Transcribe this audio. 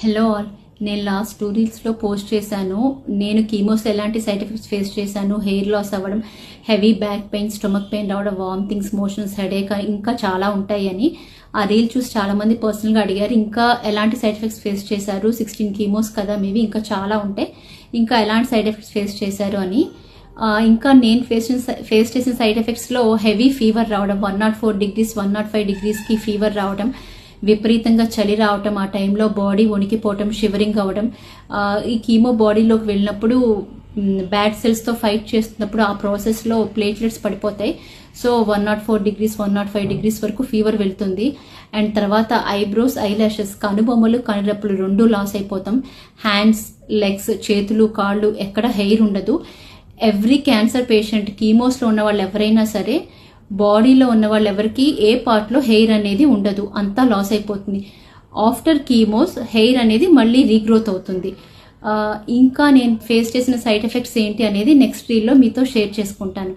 Hello all, నేను last 2 రీల్స్లో post చేశాను. నేను కీమోస్ ఎలాంటి సైడ్ ఎఫెక్ట్స్ ఫేస్ చేశాను, హెయిర్ లాస్ అవ్వడం, heavy back pain, stomach pain రావడం, వామిటింగ్స్, మోషన్స్, హెడేక్, ఇంకా చాలా ఉంటాయని. ఆ రీల్ చూసి చాలామంది పర్సనల్గా అడిగారు, ఇంకా ఎలాంటి సైడ్ ఎఫెక్ట్స్ ఫేస్ చేశారు, 16 కీమోస్ కదా, మేబీ ఇంకా చాలా ఉంటాయి, ఇంకా ఎలాంటి సైడ్ ఎఫెక్ట్స్ ఫేస్ చేశారు అని. ఇంకా నేను ఫేస్ చేసిన సైడ్ ఎఫెక్ట్స్లో హెవీ ఫీవర్ రావడం, 104 degrees 105 degreesకి ఫీవర్ రావడం, విపరీతంగా చలి రావటం, ఆ టైంలో బాడీ వణికిపోవటం, షివరింగ్ అవ్వడం. ఈ కీమో బాడీలోకి వెళ్ళినప్పుడు బ్యాడ్ సెల్స్తో ఫైట్ చేస్తున్నప్పుడు ఆ ప్రాసెస్లో ప్లేట్లెట్స్ పడిపోతాయి. సో 104 degrees 105 degrees వరకు ఫీవర్ వెళ్తుంది. అండ్ తర్వాత ఐబ్రోస్, ఐలాషెస్, కనుబొమ్మలు, కనురెప్పలు 2 లాస్ అయిపోతాం. హ్యాండ్స్, లెగ్స్, చేతులు, కాళ్ళు ఎక్కడ హెయిర్ ఉండదు. ఎవ్రీ క్యాన్సర్ పేషెంట్, కీమోస్లో ఉన్న వాళ్ళు ఎవరైనా సరే, బాడీలో ఉన్న వాళ్ళు ఎవరికి ఏ పార్ట్లో హెయిర్ అనేది ఉండదు, అంతా లాస్ అయిపోతుంది. ఆఫ్టర్ కీమోస్ హెయిర్ అనేది మళ్ళీ రీగ్రోత్ అవుతుంది. ఇంకా నేను ఫేస్ చేసిన సైడ్ ఎఫెక్ట్స్ ఏంటి అనేది నెక్స్ట్ రీల్లో మీతో షేర్ చేసుకుంటాను.